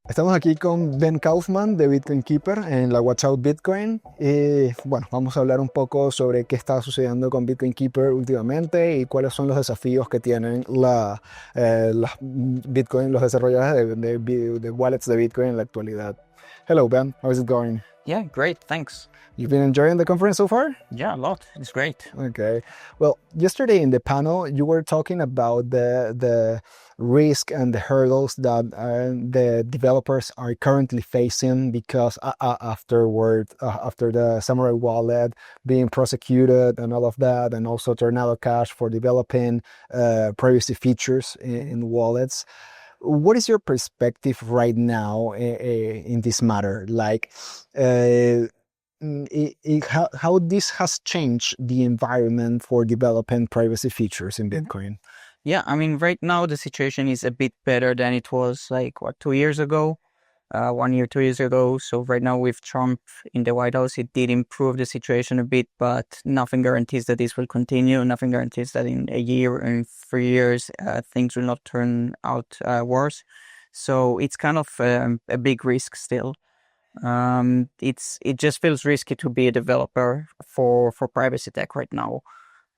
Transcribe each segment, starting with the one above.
Estamos aquí con Ben Kaufman de Bitcoin Keeper en la Watch Out Bitcoin. Y bueno, vamos a hablar un poco sobre qué está sucediendo con Bitcoin Keeper últimamente y cuáles son los desafíos que tienen las Bitcoin, los desarrolladores de wallets de Bitcoin en la actualidad. Hello, Ben. How is it going? Yeah, great. Thanks. You've been enjoying the conference so far? Yeah, a lot. It's great. Okay. Well, yesterday in the panel, you were talking about the risk and the hurdles that the developers are currently facing because after the Samurai wallet being prosecuted and all of that, and also Tornado Cash for developing privacy features in wallets. What is your perspective right now in this matter? Like, how this has changed the environment for developing privacy features in Bitcoin? Yeah, I mean, right now the situation is a bit better than it was like, 2 years ago? 1 year, 2 years ago. So right now with Trump in the White House, it did improve the situation a bit, but nothing guarantees that this will continue. Nothing guarantees that in a year or in 3 years, things will not turn out worse. So it's kind of a big risk still. It just feels risky to be a developer for privacy tech right now.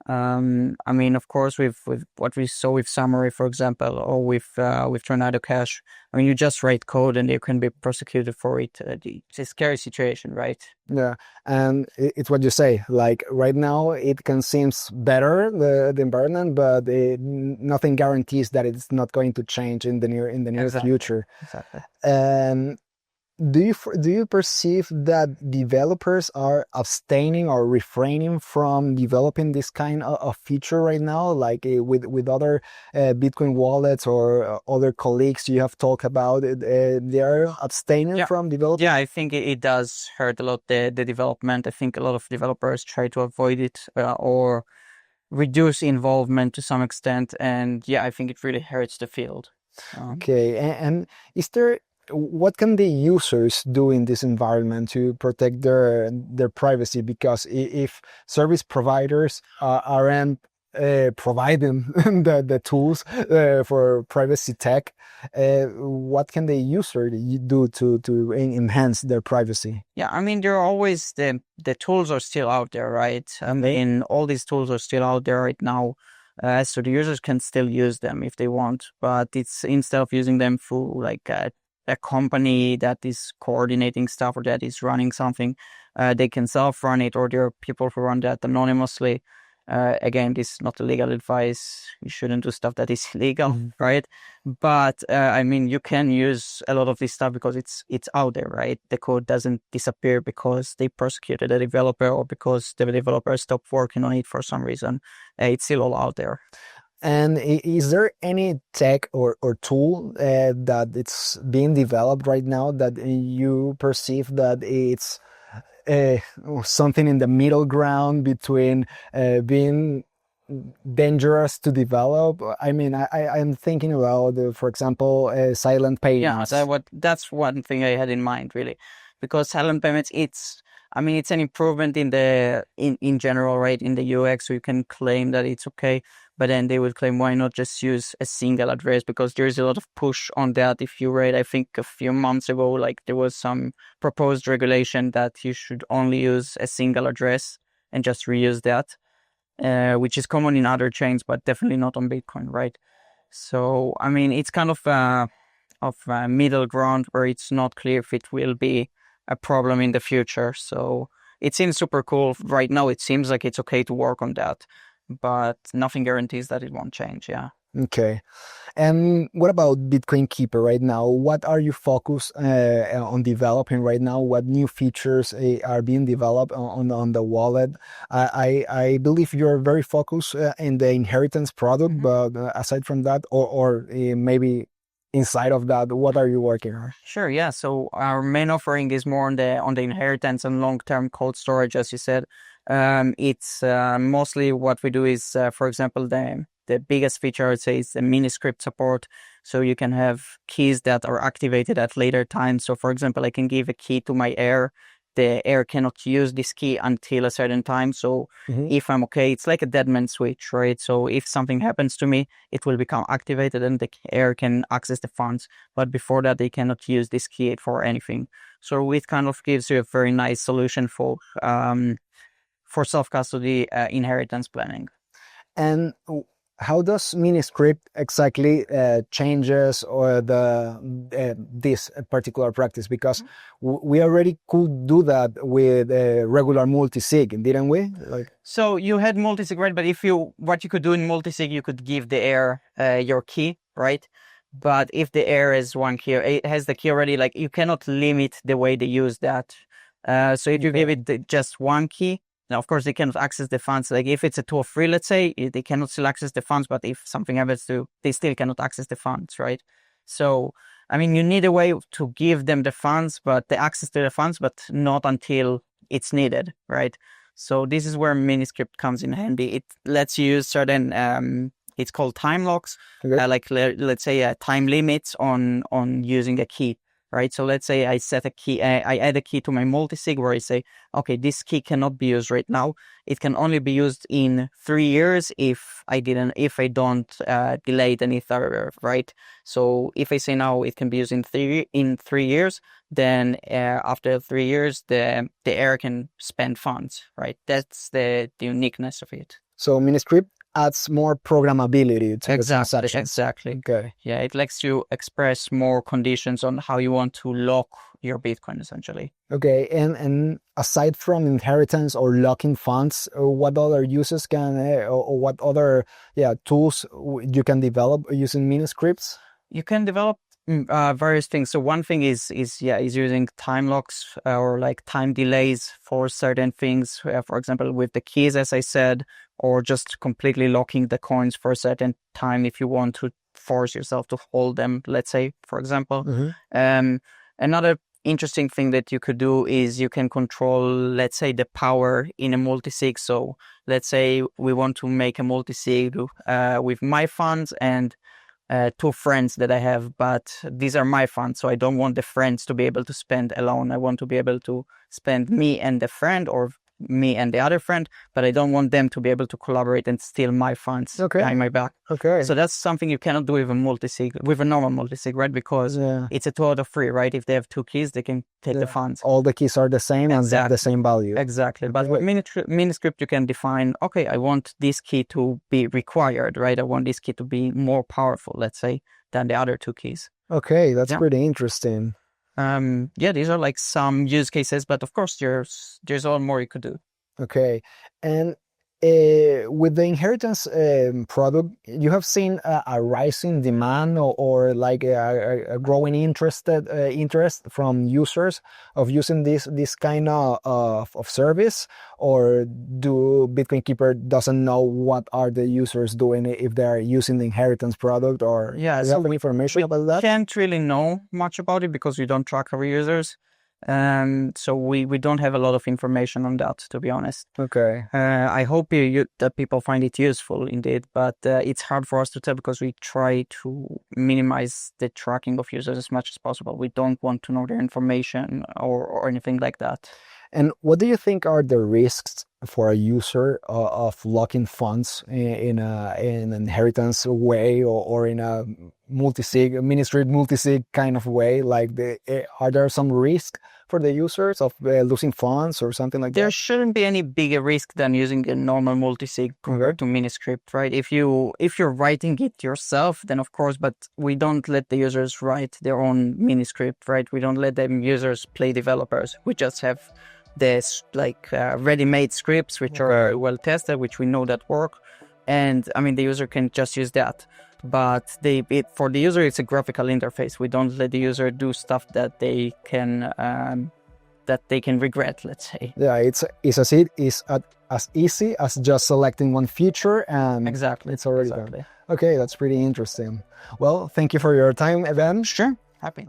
I mean, of course, with what we saw with Summary, for example, or with Tornado Cash, I mean, you just write code and you can be prosecuted for it. It's a scary situation, right? Yeah, and it's what you say. Like right now, it can seem better the environment, but nothing guarantees that it's not going to change in the near Exactly. future. Exactly. And do you perceive that developers are abstaining or refraining from developing this kind of feature right now, like with other Bitcoin wallets or other colleagues you have talked about? They are abstaining Yeah. from developing. Yeah, I think it does hurt a lot the development. I think a lot of developers try to avoid it or reduce involvement to some extent, and yeah, I think it really hurts the field. Okay, and is there what can the users do in this environment to protect their privacy? Because if service providers aren't providing the tools for privacy tech, what can the user do to enhance their privacy? Yeah, I mean, there are always the tools are still out there, right? I mean, all these tools are still out there right now. So the users can still use them if they want, but it's instead of using them through like a company that is coordinating stuff or that is running something, they can self-run it, or there are people who run that anonymously. Again, this is not legal advice. You shouldn't do stuff that is illegal, right? But I mean, you can use a lot of this stuff because it's out there, right? The code doesn't disappear because they persecuted a developer or because the developer stopped working on it for some reason. It's still all out there. And is there any tech or tool that it's being developed right now that you perceive that it's uh, something in the middle ground between being dangerous to develop? I mean, I'm thinking about, for example, silent Yeah, payments. that's one thing I had in mind really, because silent payments, I mean, it's an improvement in general, right? In the UX, so you can claim that it's okay, but then they would claim, why not just use a single address? Because there's a lot of push on that. If you read, I think a few months ago, like there was some proposed regulation that you should only use a single address and just reuse that, which is common in other chains, but definitely not on Bitcoin, right? So, I mean, it's kind of a middle ground where it's not clear if it will be a problem in the future. So it seems super cool. Right now, it seems like it's okay to work on that, but nothing guarantees that it won't change. Yeah. Okay. And what about Bitcoin Keeper right now? What are you focused on developing right now? What new features are being developed on the wallet? I believe you're very focused in the inheritance product, but aside from that, or maybe inside of that, what are you working on? Sure. Yeah. So our main offering is more on the inheritance and long-term code storage, as you said. It's mostly what we do is, for example, the biggest feature I would say is the Miniscript support. So you can have keys that are activated at later times. So for example, I can give a key to my heir the air cannot use this key until a certain time. So if I'm okay, it's like a dead man switch, right? So if something happens to me, it will become activated and the air can access the funds. But before that, they cannot use this key for anything. So it kind of gives you a very nice solution for self-custody inheritance planning. And how does Miniscript exactly changes or this particular practice? Because we already could do that with regular multisig, didn't we? So you had multisig, right? But what you could do in multisig, you could give the heir your key, right? But if the heir is one key, it has the key already, like you cannot limit the way they use that. So if you give it just one key, now, of course, they cannot access the funds. Like if it's a 2 or 3, let's say, they cannot still access the funds. But if something happens they still cannot access the funds, right? So, I mean, you need a way to give them the funds, but the access to the funds, but not until it's needed, right? So this is where Miniscript comes in handy. It lets you use certain, it's called time locks, let's say time limits on using a key. Right, so let's say I set a key, I add a key to my multisig where I say, okay, this key cannot be used right now. It can only be used in 3 years if I don't delay it any further, right? So if I say now it can be used in 3 years, then after 3 years, the heir can spend funds, right? That's the uniqueness of it. So Miniscript adds more programmability to the transactions. Exactly. Okay. Yeah, it lets you express more conditions on how you want to lock your Bitcoin, essentially. Okay, and aside from inheritance or locking funds, what other uses or what other tools you can develop using Miniscripts? You can develop various things. So one thing is using time locks or like time delays for certain things. For example, with the keys, as I said, or just completely locking the coins for a certain time if you want to force yourself to hold them. Let's say, for example, another interesting thing that you could do is you can control, let's say, the power in a multisig. So let's say we want to make a multisig with my funds and 2 friends that I have, but these are my funds, so I don't want the friends to be able to spend alone. I want to be able to spend me and the friend or me and the other friend, but I don't want them to be able to collaborate and steal my funds behind my back. Okay. So that's something you cannot do with a multisig, with a normal multisig, right? Because it's a 2 out of 3, right? If they have 2 keys, they can take the funds. All the keys are the same and they have the same value. Exactly. Okay. But with Miniscript, you can define, okay, I want this key to be required, right? I want this key to be more powerful, let's say, than the other 2 keys. Okay, that's pretty interesting. These are like some use cases, but of course there's a lot more you could do. Okay, and with the inheritance product, you have seen a rising demand or like a growing interest from users of using this kind of service, or do Bitcoin Keeper doesn't know what are the users doing if they're using the inheritance product, or do you have any information about that? We can't really know much about it because we don't track our users. So we don't have a lot of information on that, to be honest. Okay. I hope that people find it useful indeed, but it's hard for us to tell because we try to minimize the tracking of users as much as possible. We don't want to know their information or anything like that. And what do you think are the risks for a user of locking funds in an inheritance way or in a Miniscript multisig kind of way? Like, are there some risk for the users of losing funds or something like that? There shouldn't be any bigger risk than using a normal multisig compared to Miniscript, right? If you're writing it yourself, then of course, but we don't let the users write their own Miniscript, right? We don't let them users play developers. We just have this ready-made scripts which are well tested, which we know that work, and I mean the user can just use that. But for the user, it's a graphical interface. We don't let the user do stuff that they can regret. Let's say. Yeah, it's as easy as just selecting one feature and exactly it's already done. Okay, that's pretty interesting. Well, thank you for your time, Evan. Sure, happy.